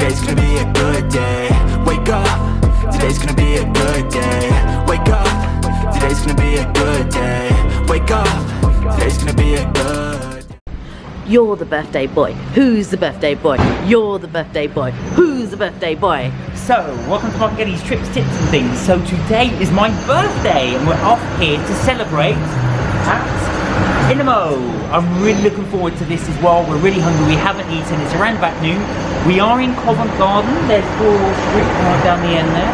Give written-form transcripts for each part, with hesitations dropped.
today's gonna be a good day. Wake up, today's gonna be a good day. Wake up, today's gonna be a good day. Wake up, today's gonna be a good. You're the birthday boy. Who's the birthday boy? You're the birthday boy. Who's the birthday boy? So, welcome to Mark Getty's Trips, Tips and Things. So today is my birthday and we're off here to celebrate at Inamo. I'm really looking forward to this as well. We're really hungry, we haven't eaten, it's around about noon. We are in Covent Garden, there's four street down the end there.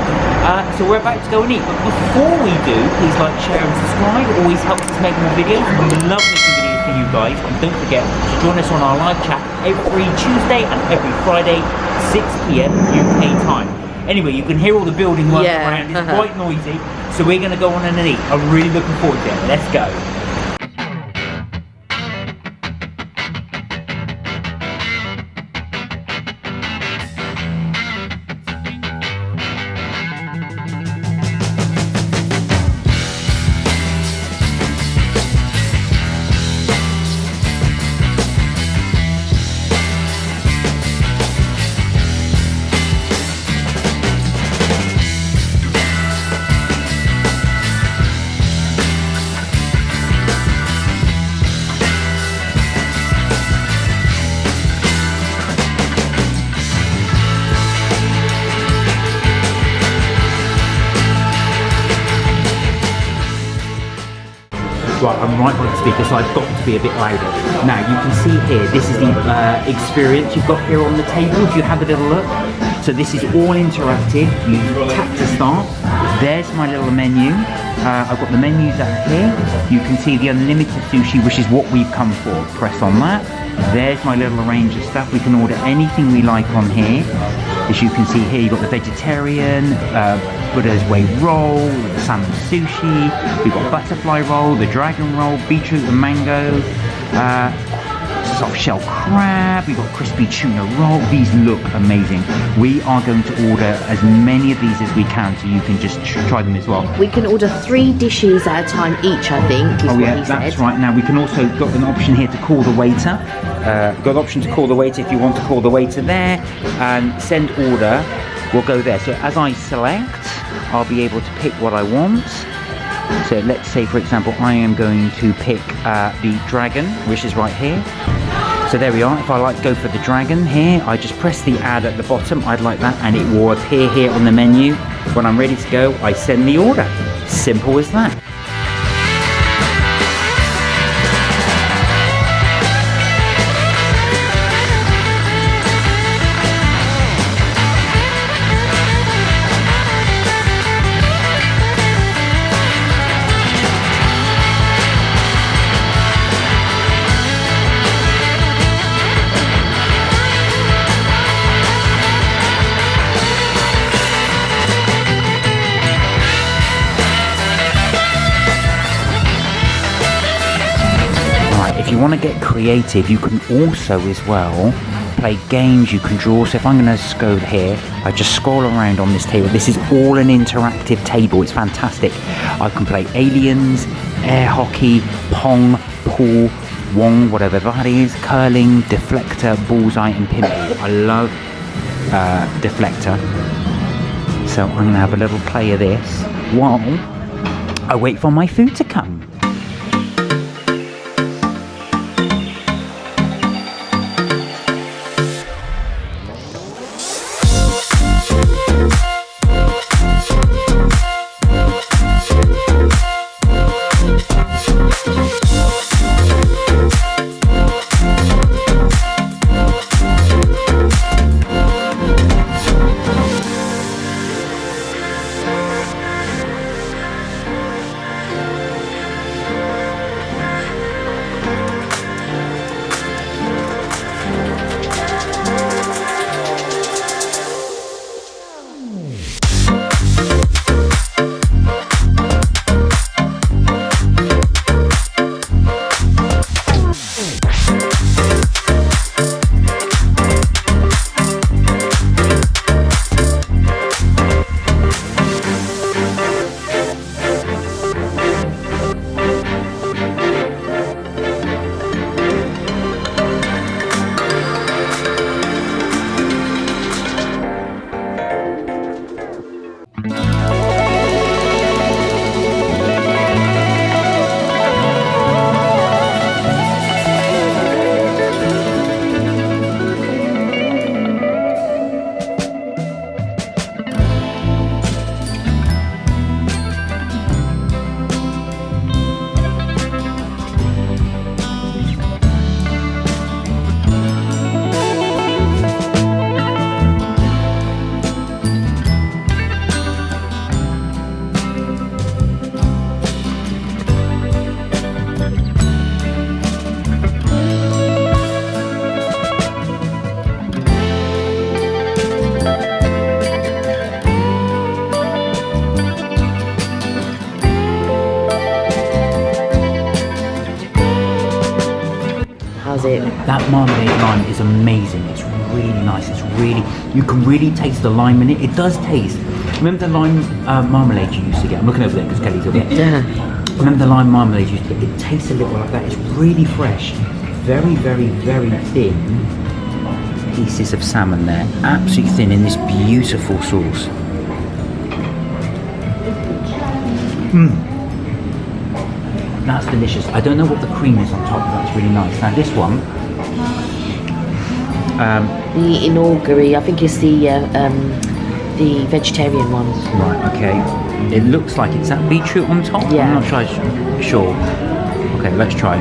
So we're about to go and eat. But before we do, please like, share and subscribe. It always helps us make more videos. We love making videos for you guys. And don't forget to join us on our live chat every Tuesday and every Friday, 6 PM UK time. Anyway, you can hear all the building work around, it's quite noisy. So we're going to go on and eat. I'm really looking forward to it. Let's go. Right, I'm right by the speaker, so I've got to be a bit louder. Now, you can see here, this is the experience you've got here on the table, if you have a little look. So this is all interactive. You tap to start. There's my little menu. I've got the menus out here. You can see the Unlimited Sushi, which is what we've come for. Press on that. There's my little range of stuff. We can order anything we like on here. As you can see here, you've got the vegetarian, Buddha's Way roll, the salmon sushi, we've got butterfly roll, the dragon roll, beetroot and mango, soft shell crab, we've got crispy tuna roll. These look amazing. We are going to order as many of these as we can, so you can just try them as well. We can order 3 dishes at a time each, I think, is what he said. That's right. Now we can also got an option here to call the waiter. Got an option to call the waiter if you want to call the waiter there, and send order will go there. So as I select, I'll be able to pick what I want. So let's say, for example, I am going to pick the dragon, which is right here. So there we are. If I like to go for the dragon here, I just press the add at the bottom. I'd like that, and it will appear here on the menu. When I'm ready to go, I send the order. Simple as that. If you want to get creative, you can also as well play games, you can draw. So if I'm going to go here, I just scroll around on this table. This is all an interactive table, it's fantastic. I can play aliens, air hockey, pong, pool, wong, whatever that is, curling, deflector, bullseye and pinball. I love deflector. So I'm going to have a little play of this while I wait for my food to come. That marmalade lime is amazing. It's really nice. It's really, you can really taste the lime in it. It does taste. Remember the lime marmalade you used to get? I'm looking over there because Kelly's over there. Yeah. Remember the lime marmalade you used to get? It tastes a little like that. It's really fresh. Very, very, very thin pieces of salmon there. Absolutely thin in this beautiful sauce. That's delicious. I don't know what the cream is on top, but that's really nice. Now this one, The inaugury, I think it's the vegetarian one. right, okay. It looks like it's that beetroot on top. Yeah. I'm not sure. Okay, let's try.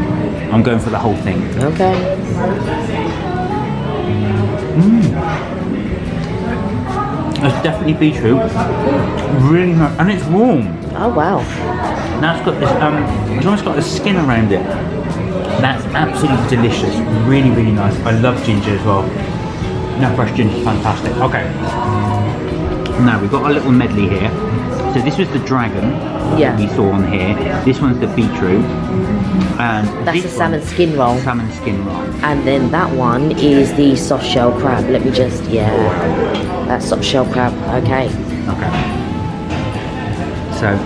I'm going for the whole thing. Okay. It's definitely beetroot. Really nice, and it's warm. Oh wow. Now it's got this, it's almost got a skin around it. That's absolutely delicious. Really, really nice. I love ginger as well. No, fresh ginger is fantastic. Okay. Now we've got a little medley here. So this was the dragon we saw on here. This one's the beetroot. And That's a salmon skin roll. Salmon skin roll. And then that one is the soft shell crab. Let me just, that's soft shell crab. Okay. Okay. So,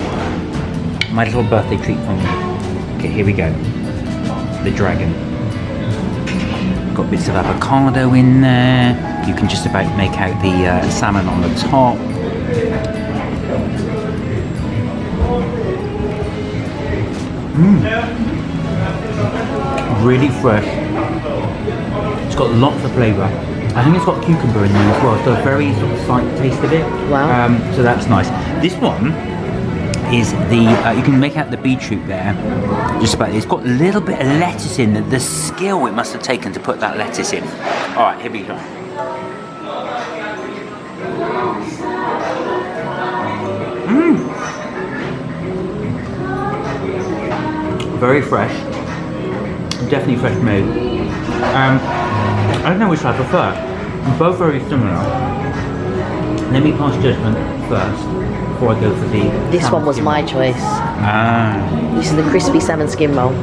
my little birthday treat for me. Okay, here we go. The dragon. Got bits of avocado in there. You can just about make out the salmon on the top. Really fresh. It's got lots of flavour. I think it's got cucumber in there as well. It's got a very sort of slight taste of it. Wow. So that's nice. This one is the, you can make out the beetroot there. Just about, it's got a little bit of lettuce in. The skill it must have taken to put that lettuce in. Alright, here we go. Very fresh. Definitely fresh made. I don't know which I prefer. They're both very similar. Let me pass judgment first before I go for the. This one was my choice. This is the crispy salmon skin roll.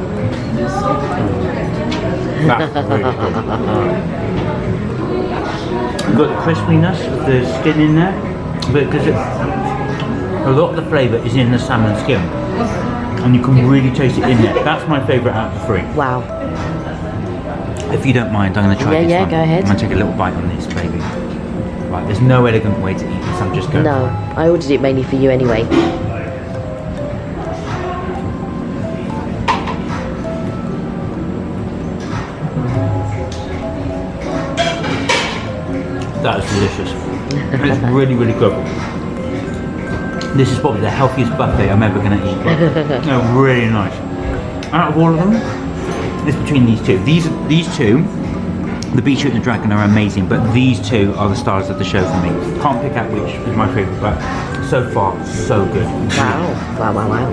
That's really good. You've got the crispiness of the skin in there, but because a lot of the flavour is in the salmon skin, and you can really taste it in there. That's my favourite out of the three. Wow. If you don't mind, I'm going to try this one. Yeah, go ahead. I'm going to take a little bite on this, baby. Right, there's no elegant way to eat this. I'm just going. No, I ordered it mainly for you anyway. That is delicious. It's really, really good. This is probably the healthiest buffet I'm ever going to eat. They're really nice. Out of all of them, it's between these two. These two, the beetroot and the dragon, are amazing, but these two are the stars of the show for me. Can't pick out which is my favourite, but so far, so good. Wow. Wow, wow, wow.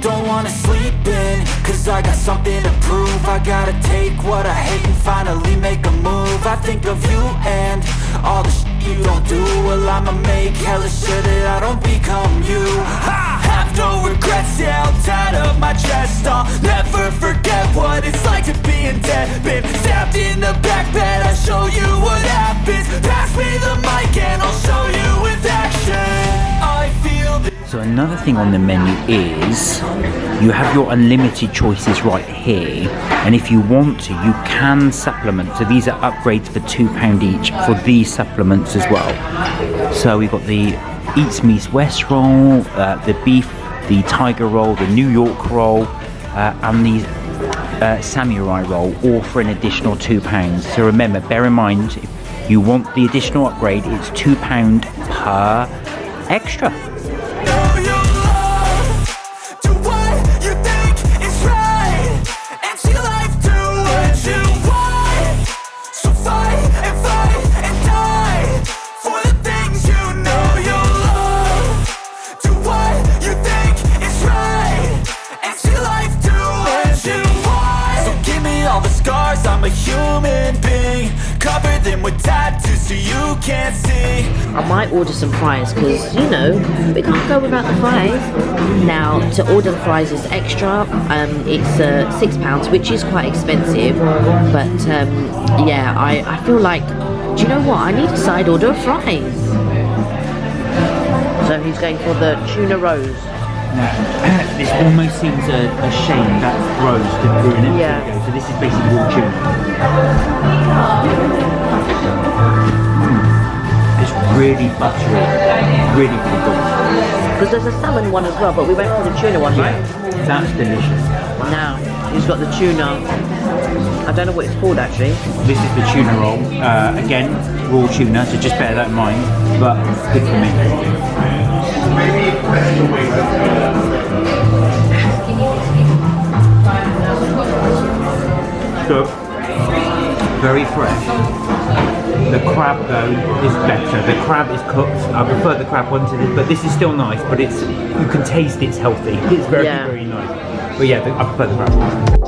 Don't wanna sleep in, cause I got something to prove. I gotta take what I hate and finally make a move. I think of you and all the shit you don't do. Well, I'ma make hella sure that I don't become you. I have no regrets, yeah, I'll tie up my chest. I'll never forget what it's like to be in debt. Been stabbed in the back bed, I'll show you what happens. Pass me the mic and I'll show you with action. I feel this. So another thing on the menu is you have your unlimited choices right here, and if you want to, you can supplement. So these are upgrades for £2 each for these supplements as well. So we've got the Eats Meets West roll, the beef, the tiger roll, the New York roll, and the samurai roll, all for an additional £2. So remember, bear in mind, if you want the additional upgrade, it's £2 per extra. I'm a human being, cover them with tattoos so you can't see. I might order some fries because, you know, we can't go without the fries. Now, to order the fries is extra. It's £6, which is quite expensive. But yeah, I feel like, do you know what? I need a side order of fries. So he's going for the tuna rose. This almost seems a shame that rose could ruin it. Yeah. So this is basically raw tuna. It's really buttery, really good. Because there's a salmon one as well, but we went for the tuna one, right? That's delicious. Now, he's got the tuna. I don't know what it's called actually. This is the tuna roll. Again, raw tuna, so just bear that in mind. But good for me. So, very fresh. The crab though is better. The crab is cooked. I prefer the crab one to this, but this is still nice. But it's, you can taste it's healthy. It's very, very nice. But yeah, I prefer the crab one.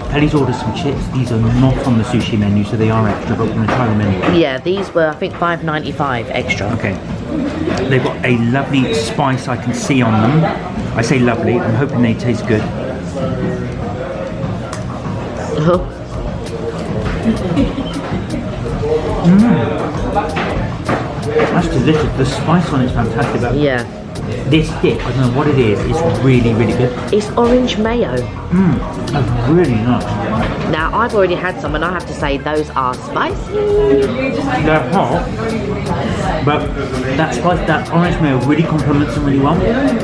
Kelly's ordered some chips. These are not on the sushi menu, so they are extra, but we're going to try them anyway. Yeah, these were, I think, $5.95 extra. Okay. They've got a lovely spice I can see on them. I say lovely, I'm hoping they taste good. That's delicious. The spice on it is fantastic. Yeah. This dip, I don't know what it is, it's really, really good. It's orange mayo. That's really nice. Now, I've already had some and I have to say those are spicy. They're hot, but that spice, that orange mayo really complements them really well.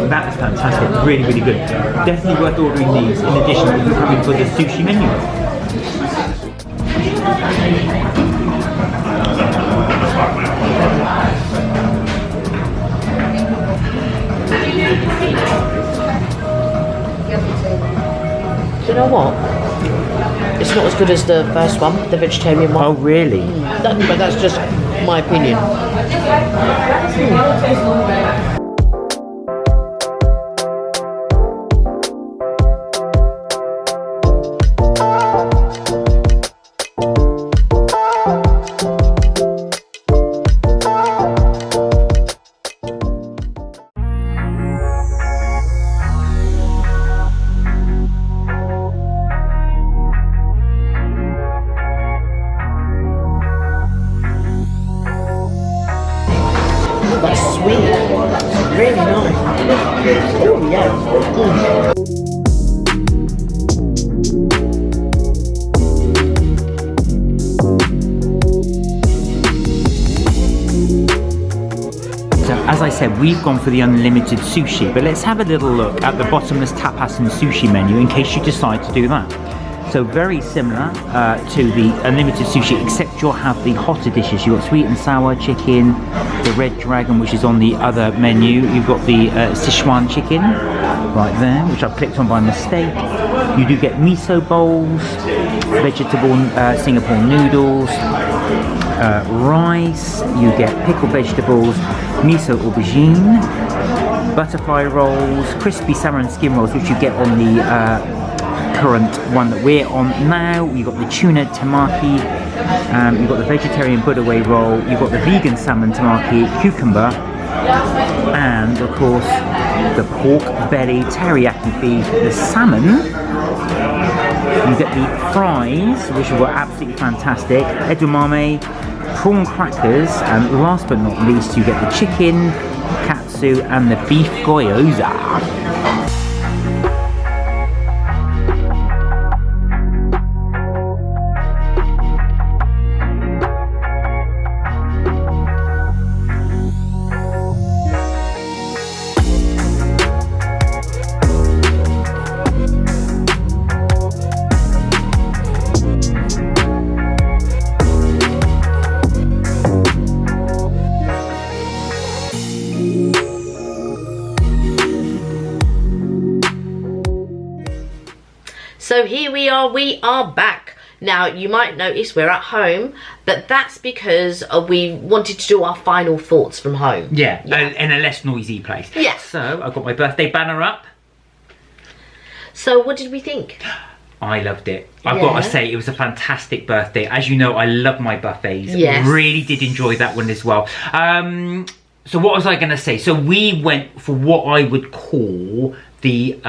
That's fantastic, really, really good. Definitely worth ordering these in addition to coming for the sushi menu. Do you know what? It's not as good as the first one, the vegetarian one. Oh, really? But that's just my opinion. That's sweet. Really nice. Oh yeah. So as I said, we've gone for the unlimited sushi, but let's have a little look at the bottomless tapas and sushi menu in case you decide to do that. So very similar to the unlimited sushi, except you'll have the hotter dishes. You've got sweet and sour chicken, the red dragon, which is on the other menu. You've got the Sichuan chicken right there, which I've clicked on by mistake. You do get miso bowls, vegetable Singapore noodles, rice. You get pickled vegetables, miso aubergine, butterfly rolls, crispy salmon and skin rolls, which you get on the current one that we're on now. You've got the tuna tamaki, you've got the vegetarian Budaway roll, you've got the vegan salmon tamaki, cucumber, and of course the pork belly teriyaki beef, the salmon. You get the fries, which were absolutely fantastic, edamame, prawn crackers, and last but not least you get the chicken, katsu, and the beef gyoza. So here we are back. Now, you might notice we're at home, but that's because we wanted to do our final thoughts from home. Yeah. In a less noisy place. Yeah. So, I've got my birthday banner up. So, what did we think? I loved it. I've got to say, it was a fantastic birthday. As you know, I love my buffets. Yes. Really did enjoy that one as well. So what was I going to say? So we went for what I would call the...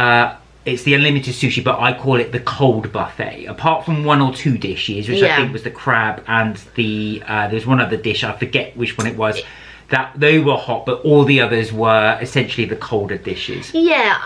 it's the Unlimited Sushi, but I call it the cold buffet. Apart from 1 or 2 dishes, which I think was the crab and the... there's one other dish, I forget which one it was. That they were hot, but all the others were essentially the colder dishes. Yeah,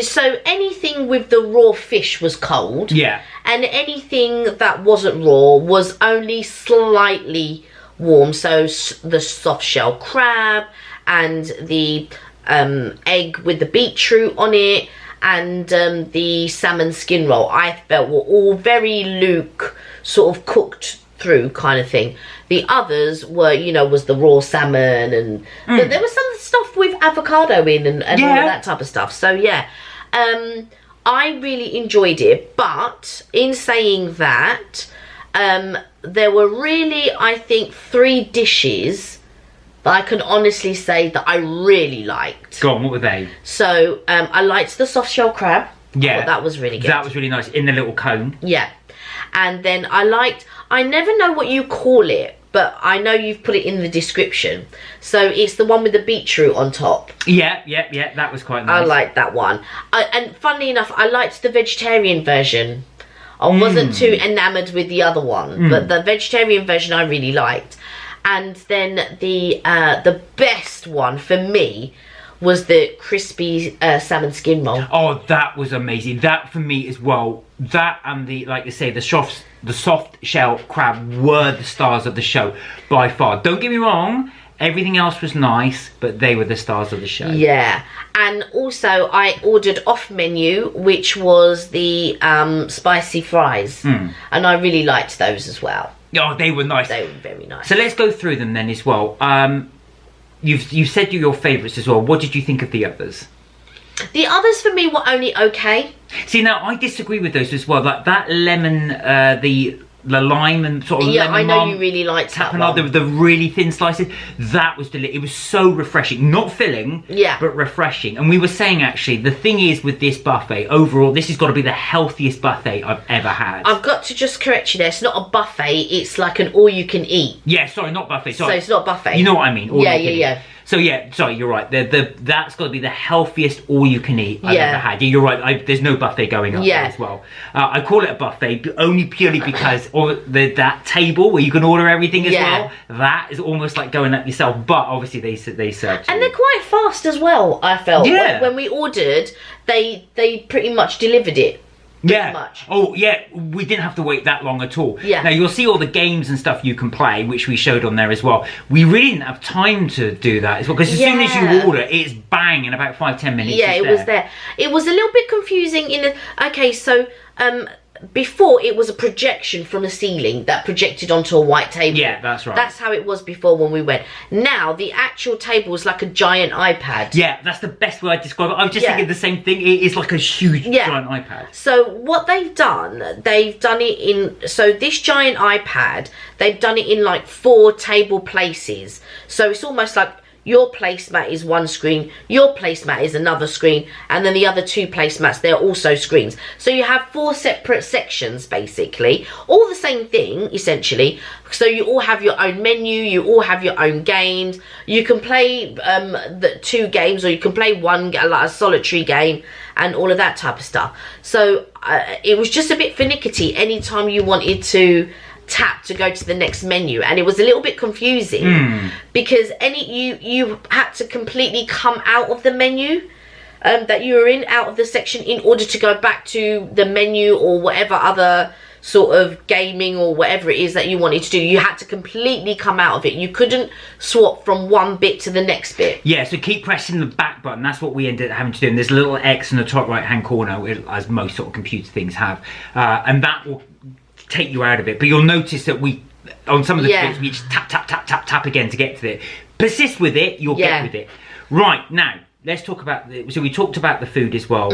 so anything with the raw fish was cold. Yeah. And anything that wasn't raw was only slightly warm. So the soft shell crab and the egg with the beetroot on it and the salmon skin roll, I felt were all very luke, sort of cooked through kind of thing. The others were, you know, was the raw salmon and but there was some stuff with avocado in and all of that type of stuff. So yeah, I really enjoyed it. But in saying that, there were really, I think, 3 dishes that I can honestly say that I really liked. Go on, what were they? So I liked the soft shell crab. Yeah, I thought that was really good. That was really nice in the little cone. Yeah, and then I never know what you call it, but I know you've put it in the description. So it's the one with the beetroot on top. Yeah, that was quite nice. I liked that one. And funnily enough, I liked the vegetarian version. I wasn't too enamoured with the other one, but the vegetarian version I really liked. And then the best one for me was the crispy salmon skin roll. Oh, that was amazing. That for me as well. That and the, like you say, the soft shell crab were the stars of the show by far. Don't get me wrong, everything else was nice, but they were the stars of the show. Yeah, and also I ordered off menu, which was the spicy fries, and I really liked those as well. Oh, they were nice. They were very nice. So let's go through them then as well. You said your favourites as well. What did you think of the others? The others for me were only okay. See, now I disagree with those as well. Like that lemon, the lime and sort of lemon. I know you really liked that one. The really thin slices. That was delicious. It was so refreshing. Not filling, but refreshing. And we were saying, actually, the thing is with this buffet, overall, this has got to be the healthiest buffet I've ever had. I've got to just correct you there. It's not a buffet. It's like an all-you-can-eat. Yeah, sorry, not buffet. Sorry. So it's not buffet. You know what I mean? Yeah. So yeah, sorry, you're right. That's got to be the healthiest all-you-can-eat I've ever had. Yeah, you're right. There's no buffet going up there as well. I call it a buffet only purely because that table where you can order everything as well. That is almost like going up yourself. But obviously they serve. And they're quite fast as well. I felt when we ordered, they pretty much delivered it. Much. Oh yeah, we didn't have to wait that long at all. Yeah. Now you'll see all the games and stuff you can play, which we showed on there as well. We really didn't have time to do that as well, because as soon as you order, it's bang in about 5-10 minutes. Yeah, it was there. It was a little bit confusing so before it was a projection from a ceiling that projected onto a white table. Yeah, that's right. That's how it was before when we went. Now the actual table is like a giant iPad. Yeah, that's the best way I describe it. I was just thinking the same thing. It is like a huge giant iPad. So what they've done it in, so this giant iPad, they've done it in like 4 table places. So it's almost like your placemat is one screen, your placemat is another screen, and then the other 2 placemats, they're also screens. So you have 4 separate sections, basically. All the same thing, essentially. So you all have your own menu, you all have your own games. You can play the 2 games, or you can play one, like a solitary game, and all of that type of stuff. So it was just a bit finicky anytime you wanted to tap to go to the next menu, and it was a little bit confusing because you had to completely come out of the menu that you were in, out of the section, in order to go back to the menu or whatever other sort of gaming or whatever it is that you wanted to do. You had to completely come out of it. You couldn't swap from one bit to the next bit. Yeah, so keep pressing the back button. That's what we ended up having to do. And there's a little X in the top right hand corner, as most sort of computer things have, and that will take you out of it. But you'll notice that on some of the bits, we just tap again to get to it. Persist with it, you'll get with it. Right, now let's talk about so we talked about the food as well.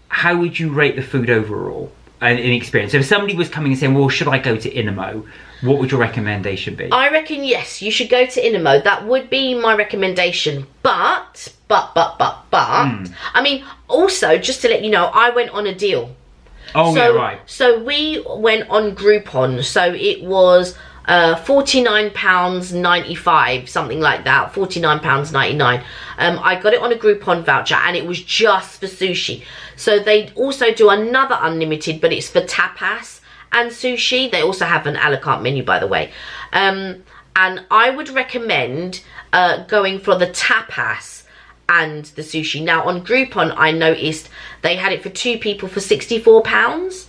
How would you rate the food overall? an experience. So if somebody was coming and saying, well, should I go to Inamo? What would your recommendation be? I reckon, yes, you should go to Inamo. That would be my recommendation. But, I mean, also, just to let you know, I went on a deal. Oh, yeah, right. So we went on Groupon. So it was £49.95, something like that, £49.99. I got it on a Groupon voucher, and it was just for sushi. So they also do another unlimited, but it's for tapas and sushi. They also have an a la carte menu, by the way. And I would recommend going for the tapas and the sushi. Now on Groupon, I noticed they had it for 2 people for £64.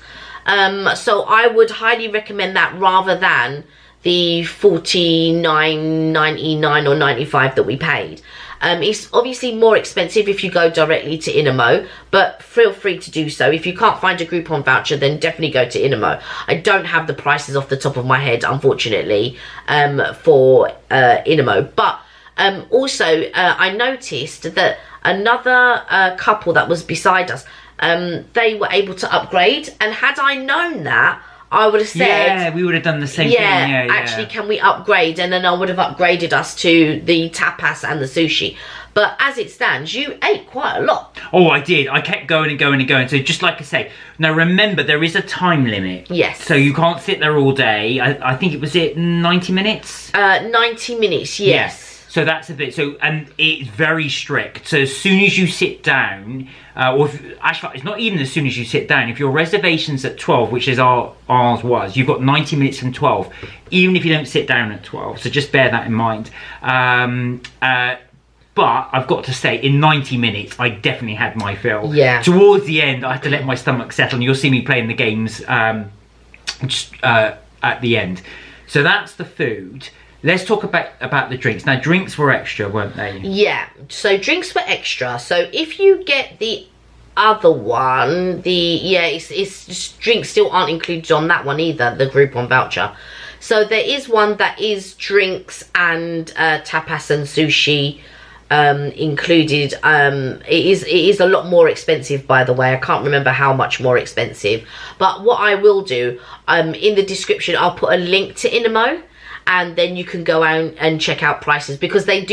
So I would highly recommend that rather than the $49.99 or $95 that we paid. It's obviously more expensive if you go directly to Inamo, but feel free to do so. If you can't find a Groupon voucher, then definitely go to Inamo. I don't have the prices off the top of my head, unfortunately, for Inamo. But also, I noticed that another couple that was beside us, they were able to upgrade, and had I known that, I would have said, yeah, we would have done the same thing. Yeah, actually, can we upgrade? And then I would have upgraded us to the tapas and the sushi. But as it stands, you ate quite a lot. Oh, I did. I kept going and going and going. So just like I say, now remember, there is a time limit. Yes. So you can't sit there all day. I think it was 90 minutes? 90 minutes, yes. So that's a bit, and it's very strict. So as soon as you sit down, or actually, it's not even as soon as you sit down. If your reservation's at 12, which is ours was, you've got 90 minutes from 12, even if you don't sit down at 12. So just bear that in mind. But I've got to say, in 90 minutes, I definitely had my fill. Yeah. Towards the end, I had to let my stomach settle, and you'll see me playing the games just at the end. So that's the food. Let's talk about the drinks. Now, drinks were extra, weren't they? Yeah, so drinks were extra. So if you get the other one, it's drinks still aren't included on that one either, the Groupon voucher. So there is one that is drinks and tapas and sushi included. It is a lot more expensive, by the way. I can't remember how much more expensive. But what I will do, in the description, I'll put a link to Inamo. And then you can go out and check out prices, because they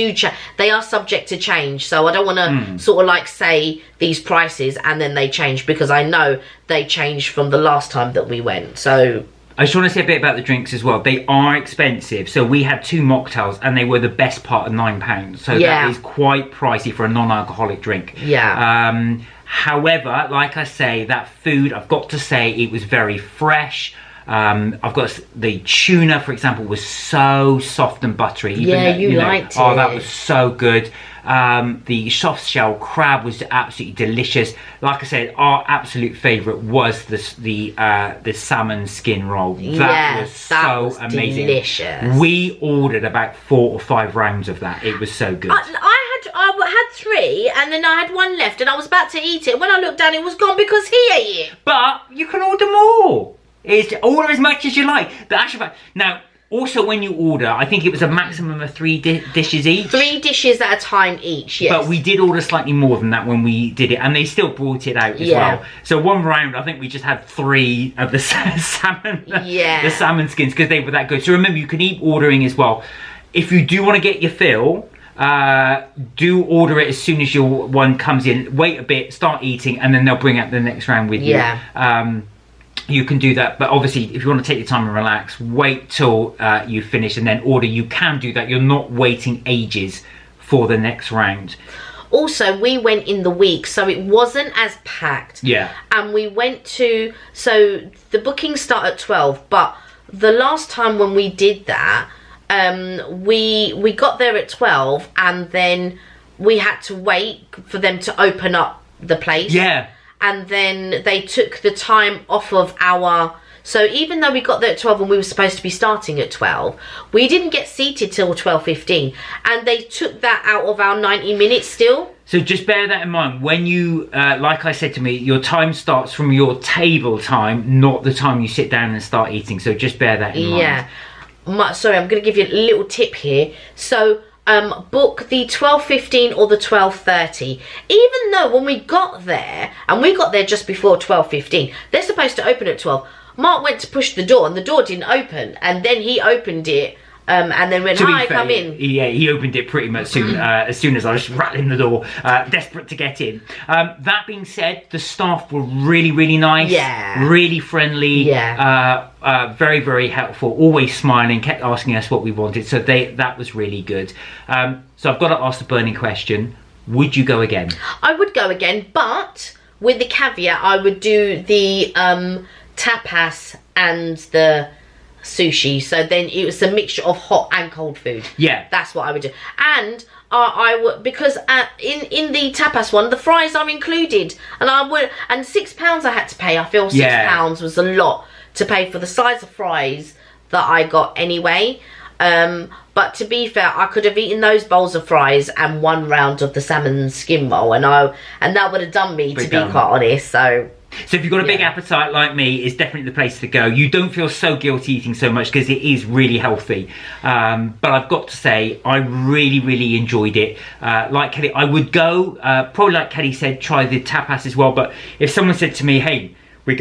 are subject to change. So I don't want to sort of like say these prices and then they change, because I know they changed from the last time that we went. So I just want to say a bit about the drinks as well. They are expensive. So we had 2 mocktails, and they were the best part of £9. So that is quite pricey for a non-alcoholic drink. Yeah. However, like I say, that food, I've got to say, it was very fresh. I've got the tuna, for example, was so soft and buttery. Even you liked it. Oh, that was so good. The soft shell crab was absolutely delicious. Like I said, our absolute favourite was the salmon skin roll. That was so amazing. Delicious. We ordered about 4 or 5 rounds of that. It was so good. I had 3, and then I had 1 left, and I was about to eat it. When I looked down, it was gone because he ate it. But you can order more. It's order as much as you like. The actual fact. Now, also when you order, I think it was a maximum of 3 dishes each. 3 dishes at a time each, yes. But we did order slightly more than that when we did it, and they still brought it out as well. So one round, I think we just had 3 of the salmon, the salmon skins, because they were that good. So remember, you can keep ordering as well. If you do want to get your fill, do order it as soon as your one comes in. Wait a bit, start eating, and then they'll bring out the next round with you. You can do that, but obviously if you want to take your time and relax, wait till you finish and then order. You can do that. You're not waiting ages for the next round. Also, we went in the week, so it wasn't as packed. Yeah. And we went to, so the bookings start at 12, but the last time when we did that, we got there at 12, and then we had to wait for them to open up the place. Yeah. And then they took the time off of our... So even though we got there at 12 and we were supposed to be starting at 12, we didn't get seated till 12:15. And they took that out of our 90 minutes still. So just bear that in mind. When you, like I said to me, your time starts from your table time, not the time you sit down and start eating. So just bear that in mind. Yeah. Sorry, I'm going to give you a little tip here. So book the 12:15 or the 12:30, even though when we got there, and we got there just before 12:15, they're supposed to open at 12. Mark went to push the door and the door didn't open, and then he opened it and then went, hi, come in. Yeah, he opened it pretty much soon, as soon as I was rattling the door, desperate to get in. That being said, the staff were really, really nice, really friendly, very, very helpful, always smiling, kept asking us what we wanted, so that was really good. So I've got to ask the burning question, would you go again? I would go again, but with the caveat, I would do the tapas and the sushi, so then it was a mixture of hot and cold food. Yeah, that's what I would do. And I would, because in the tapas one, the fries are included, and and £6 I had to pay. I feel £6 was a lot to pay for the size of fries that I got anyway. But to be fair, I could have eaten those bowls of fries and one round of the salmon skin roll, and that would have done me, to be quite honest. So if you've got a big appetite like me, it's definitely the place to go. You don't feel so guilty eating so much because it is really healthy. But I've got to say, I really, really enjoyed it. Like Kelly, I would go, probably like Kelly said, try the tapas as well. But if someone said to me, hey, we're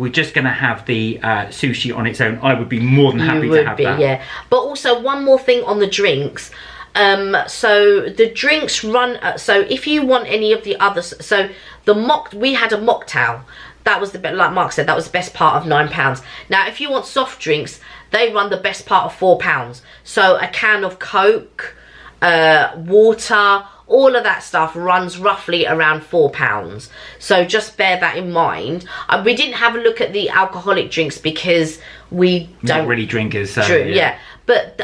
just going to have the sushi on its own, I would be more than happy to have that. Yeah. But also, one more thing on the drinks. So the drinks run, so if you want any of the others, so we had a mocktail, that was like Mark said, that was the best part of £9. Now if you want soft drinks, they run the best part of £4. So a can of Coke, water, all of that stuff runs roughly around £4. So just bear that in mind. We didn't have a look at the alcoholic drinks because we don't not really drinkers, so yeah. But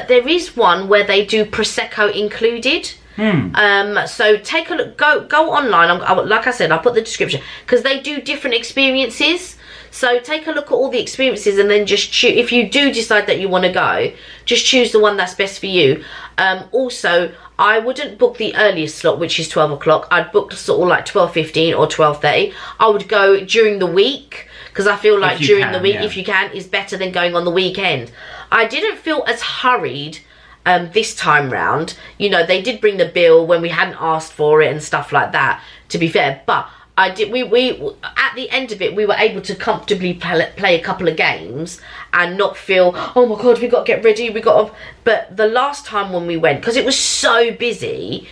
there is one where they do prosecco included. So take a look, go online. Like I said, I'll put the description, because they do different experiences. So take a look at all the experiences and then just choose. If you do decide that you want to go, just choose the one that's best for you. Also, I wouldn't book the earliest slot, which is 12 o'clock. I'd book sort of like 12:15 or 12:30. I would go during the week, because I feel like during the week, if you can, is better than going on the weekend. I didn't feel as hurried this time round. You know, they did bring the bill when we hadn't asked for it and stuff like that, to be fair. But I did. We at the end of it, we were able to comfortably play a couple of games and not feel, oh my god, we got to get ready. But the last time when we went, because it was so busy,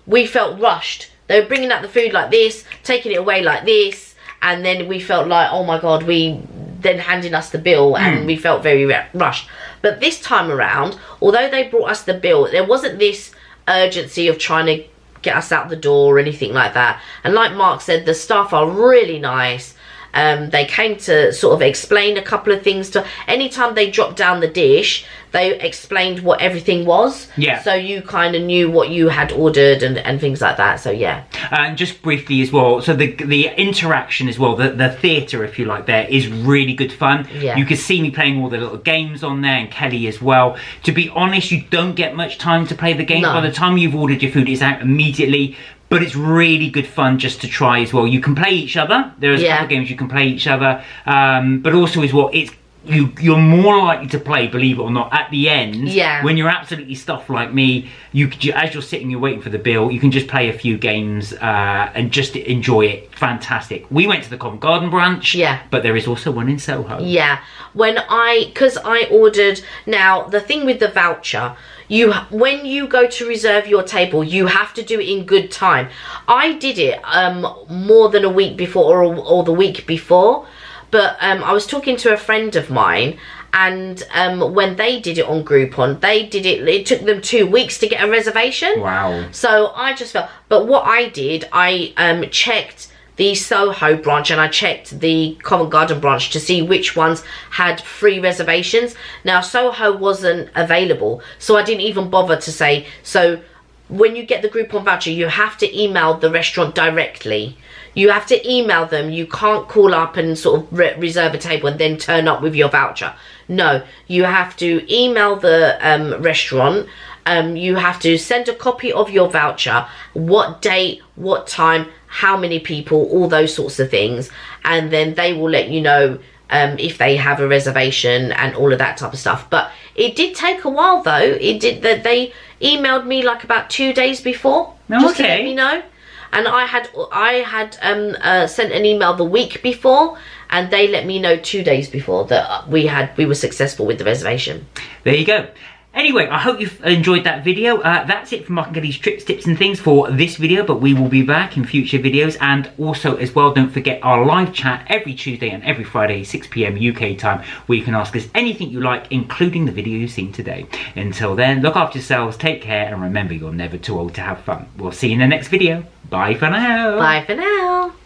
we felt rushed. They were bringing out the food like this, taking it away like this, and then we felt like, oh my god, then handing us the bill, and we felt very rushed. But this time around, although they brought us the bill, there wasn't this urgency of trying to get us out the door or anything like that. And like Mark said, the staff are really nice. They came to sort of explain a couple of things. Anytime they dropped down the dish, they explained what everything was. Yeah. So you kind of knew what you had ordered and things like that. So yeah. And just briefly as well, so the interaction as well, the theatre, if you like, there is really good fun. Yeah. You can see me playing all the little games on there, and Kelly as well. To be honest, you don't get much time to play the games. No. By the time you've ordered your food, it's out immediately. But it's really good fun just to try as well. You can play each other. There's a couple of games you can play each other. But also as well, you're more likely to play, believe it or not, at the end. Yeah. When you're absolutely stuffed like me, as you're sitting, you're waiting for the bill, you can just play a few games and just enjoy it. Fantastic. We went to the Covent Garden branch. Yeah. But there is also one in Soho. Yeah. Because I ordered, now the thing with the voucher, when you go to reserve your table, you have to do it in good time. I did it more than a week before or the week before, but I was talking to a friend of mine, and when they did it on Groupon, it took them 2 weeks to get a reservation. Wow. So I just felt, but what I did, I checked the Soho branch and I checked the Covent Garden branch to see which ones had free reservations. Now Soho wasn't available, so I didn't even bother to say. So when you get the Groupon voucher, you have to email the restaurant directly. You have to email them. You can't call up and sort of reserve a table and then turn up with your voucher. No, you have to email the restaurant. You have to send a copy of your voucher, what date, what time, how many people, all those sorts of things, and then they will let you know if they have a reservation and all of that type of stuff. But it did take a while though. It did that. They emailed me like about 2 days before, just to let me know. And I had sent an email the week before, and they let me know 2 days before that we were successful with the reservation. There you go. Anyway, I hope you've enjoyed that video. That's it from Mark and Kelly's trips, tips and things for this video, but we will be back in future videos. And also as well, don't forget our live chat every Tuesday and every Friday, 6 PM UK time, where you can ask us anything you like, including the video you've seen today. Until then, look after yourselves, take care, and remember, you're never too old to have fun. We'll see you in the next video. Bye for now. Bye for now.